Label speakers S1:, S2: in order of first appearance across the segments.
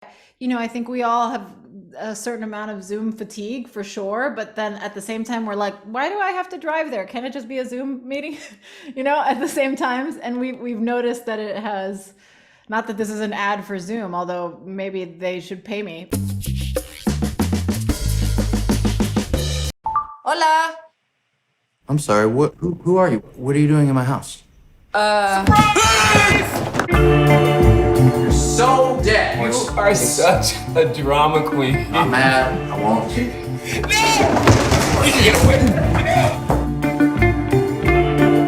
S1: I think we all have a certain amount of Zoom fatigue for sure, but then at the same time, we're like, why do I have to drive there? Can it just be a Zoom meeting? At the same times. And we've noticed that it has, not that this is an ad for Zoom, although maybe they should pay me.
S2: Hola.
S3: I'm sorry, who are you? What are you doing in my house?
S2: You're so dead.
S4: You are such a drama queen.
S3: I'm mad. I won't.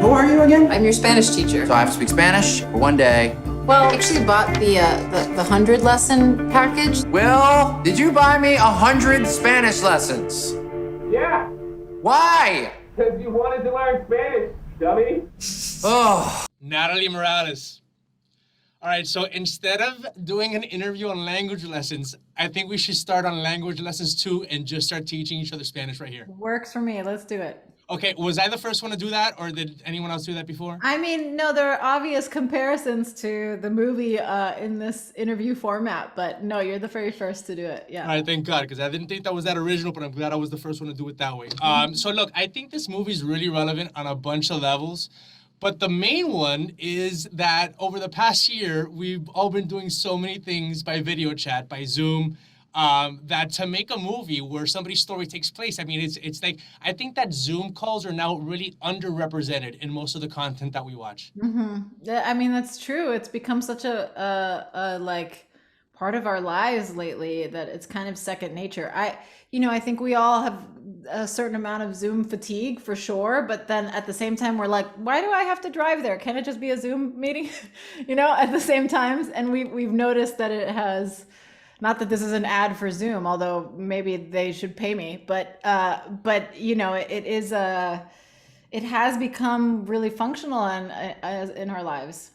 S3: Who are you again?
S2: I'm your Spanish teacher.
S3: So I have to speak Spanish for one day.
S2: Well, I actually bought the 100 lesson package.
S3: Will, did you buy me 100 Spanish lessons?
S4: Yeah,
S3: Why?
S4: because you wanted to learn Spanish, dummy.
S3: Oh.
S5: Natalie Morales. All right, so instead of doing an interview on language lessons, I think we should start on language lessons 2 and just start teaching each other Spanish right here.
S1: Works for me. Let's do it.
S5: Okay, was I the first one to do that, or did anyone else do that before?
S1: I mean, no, there are obvious comparisons to the movie in this interview format, but no, you're the very first to do it. Yeah.
S5: All right, thank God, because I didn't think that was that original, but I'm glad I was the first one to do it that way. So look, I think this movie is really relevant on a bunch of levels, but the main one is that over the past year, we've all been doing so many things by video chat, by Zoom, that to make a movie where somebody's story takes place, I mean, it's like, I think that Zoom calls are now really underrepresented in most of the content that we watch.
S1: I mean, that's true. It's become such a like part of our lives lately that it's kind of second nature. I think we all have a certain amount of Zoom fatigue for sure, but then at the same time, we're like, why do I have to drive there? Can it just be a Zoom meeting? At the same times. And we've noticed that it has, not that this is an ad for Zoom, although maybe they should pay me, but it is it has become really functional in our lives.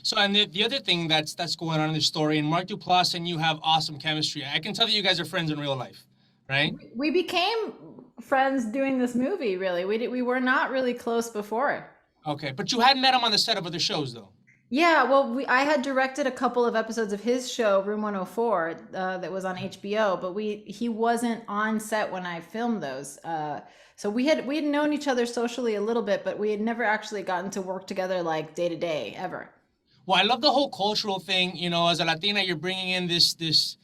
S5: So, and the other thing that's going on in this story, and Mark Duplass and you have awesome chemistry. I can tell that you guys are friends in real life, right?
S1: We became friends doing this movie, really. We were not really close before.
S5: Okay, but you had met him on the set of other shows, though.
S1: Yeah, well, I had directed a couple of episodes of his show, Room 104, that was on HBO, but he wasn't on set when I filmed those. So we had known each other socially a little bit, but we had never actually gotten to work together like day to day ever.
S5: Well, I love the whole cultural thing. As a Latina, you're bringing in this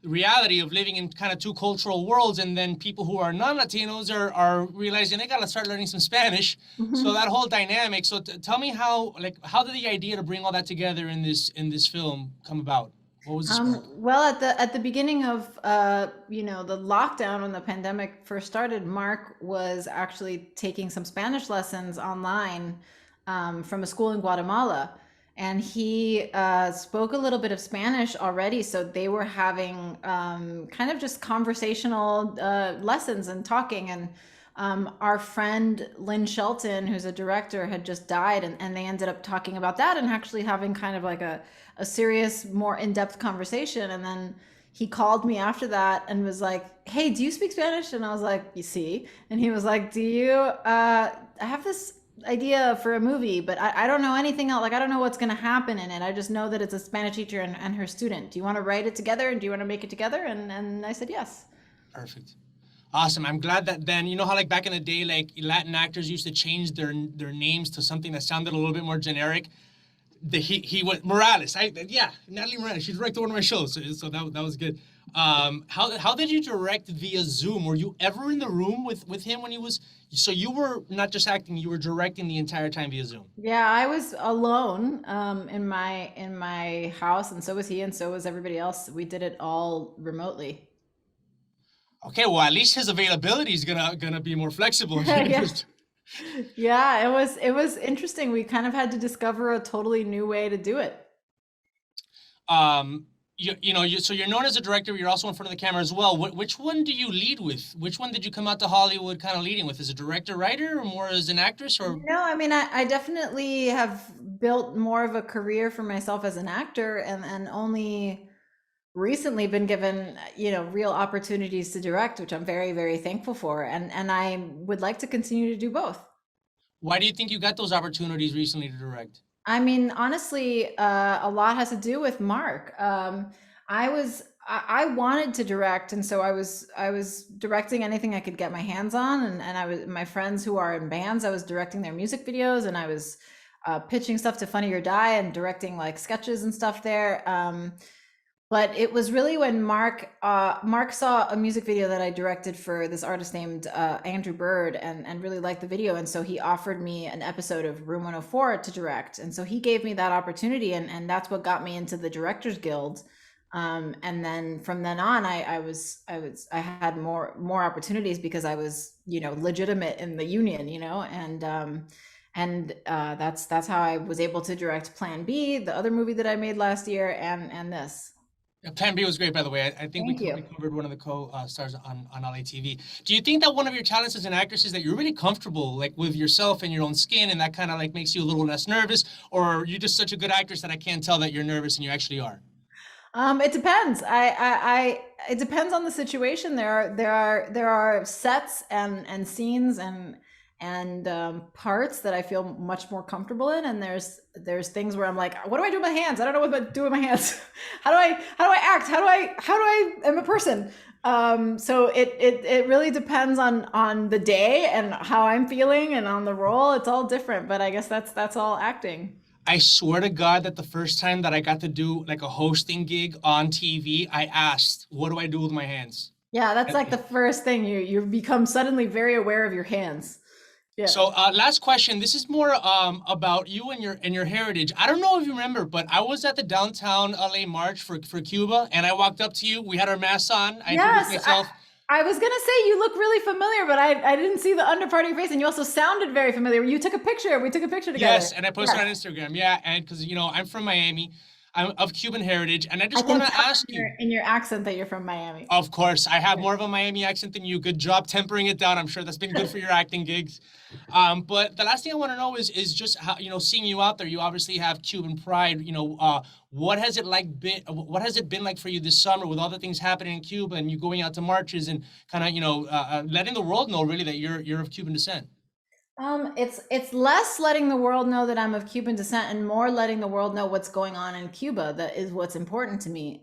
S5: reality of living in kind of two cultural worlds, and then people who are non-Latinos are realizing they gotta start learning some Spanish. So that whole dynamic. So tell me how did the idea to bring all that together in this film come about? What was the spark?
S1: Well, at the beginning of the lockdown, when the pandemic first started, Mark was actually taking some Spanish lessons online from a school in Guatemala. And he spoke a little bit of Spanish already, so they were having kind of just conversational lessons and talking. And our friend Lynn Shelton, who's a director, had just died, and they ended up talking about that and actually having kind of like a serious, more in-depth conversation. And then he called me after that and was like, "Hey, do you speak Spanish?" And I was like, "You see?" And he was like, "Do you? I have this idea for a movie, but I don't know anything else. Like, I don't know what's going to happen in it. I just know that it's a Spanish teacher and her student. Do you want to write it together, and do you want to make it together?" And I said yes.
S5: Perfect. Awesome. I'm glad that then, how like back in the day, like Latin actors used to change their names to something that sounded a little bit more generic. He was Morales. Natalie Morales. She directed one of my shows, so that was good. How did you direct via Zoom? Were you ever in the room with him when he was? So you were not just acting; you were directing the entire time via Zoom.
S1: Yeah, I was alone in my house, and so was he, and so was everybody else. We did it all remotely.
S5: Okay, well, at least his availability is gonna be more flexible.
S1: Yeah. Yeah, it was interesting. We kind of had to discover a totally new way to do it.
S5: So you're known as a director. You're also in front of the camera as well. Which one do you lead with? Which one did you come out to Hollywood kind of leading with? As a director, writer, or more as an actress? Or
S1: No, I mean, I definitely have built more of a career for myself as an actor, and only recently been given, real opportunities to direct, which I'm very, very thankful for. And I would like to continue to do both.
S5: why do you think you got those opportunities recently to direct?
S1: I mean, honestly, a lot has to do with Mark. I wanted to direct, and so I was directing anything I could get my hands on, and I was my friends who are in bands, I was directing their music videos, and I was pitching stuff to Funny or Die and directing like sketches and stuff there. But it was really when Mark saw a music video that I directed for this artist named Andrew Bird, and really liked the video, and so he offered me an episode of Room 104 to direct, and so he gave me that opportunity, and that's what got me into the Directors Guild. And then from then on, I had more opportunities because I was, legitimate in the union, and that's how I was able to direct Plan B, the other movie that I made last year, and this.
S5: Yeah, Plan B was great, by the way. I think we covered one of the co-stars on LATV. Do you think that one of your talents as an actress is that you're really comfortable, like with yourself and your own skin, and that kind of like makes you a little less nervous, or are you just such a good actress that I can't tell that you're nervous and you actually are?
S1: It depends. It depends on the situation. There are sets and scenes and parts that I feel much more comfortable in, and there's things where I'm like, what do I do with my hands? I don't know what to do with my hands. How do I act? How do I am a person? So it really depends on the day and how I'm feeling and on the role. It's all different, but I guess that's all acting.
S5: I swear to God that the first time that I got to do like a hosting gig on TV, I asked, what do I do with my hands?
S1: Yeah, that's like the first thing. You become suddenly very aware of your hands. Yeah.
S5: So last question. This is more about you and your heritage. I don't know if you remember, but I was at the downtown LA March for Cuba, and I walked up to you. We had our masks on. I introduced myself.
S1: I was gonna say you look really familiar, but I didn't see the under part of your face, and you also sounded very familiar. You took a picture. We took a picture together.
S5: Yes, and I posted on Instagram. Yeah, and because I'm from Miami. I'm of Cuban heritage, and I just want to ask you.
S1: In your accent that you're from Miami.
S5: Of course, I have more of a Miami accent than you. Good job tempering it down. I'm sure that's been good for your acting gigs. But the last thing I want to know is just how, seeing you out there. You obviously have Cuban pride. What has it been like for you this summer with all the things happening in Cuba, and you going out to marches and kind of letting the world know really that you're of Cuban descent?
S1: It's less letting the world know that I'm of Cuban descent and more letting the world know what's going on in Cuba. That is what's important to me.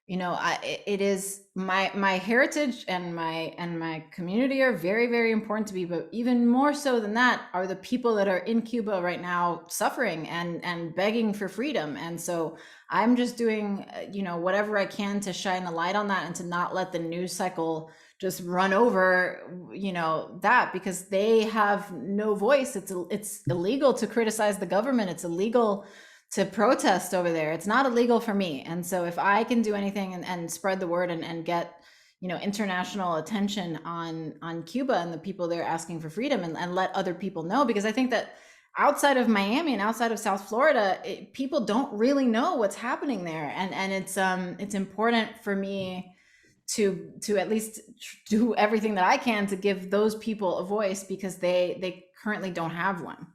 S1: It is my heritage and my community are very, very important to me, but even more so than that are the people that are in Cuba right now suffering and begging for freedom. And so I'm just doing, whatever I can to shine a light on that and to not let the news cycle just run over, that, because they have no voice. It's illegal to criticize the government. It's illegal to protest over there. It's not illegal for me. And so if I can do anything and spread the word and get, international attention on Cuba and the people there asking for freedom and let other people know, because I think that outside of Miami and outside of South Florida, people don't really know what's happening there. And it's important for me to at least do everything that I can to give those people a voice, because they currently don't have one.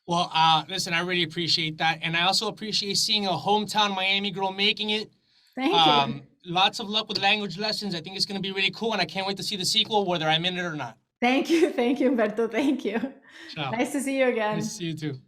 S5: Well, listen, I really appreciate that. And I also appreciate seeing a hometown Miami girl making it.
S1: Thank you.
S5: Lots of luck with language lessons. I think it's going to be really cool, and I can't wait to see the sequel, whether I'm in it or not.
S1: Thank you, Humberto. Thank you.
S5: Ciao.
S1: Nice to see you again.
S5: Nice to see you too.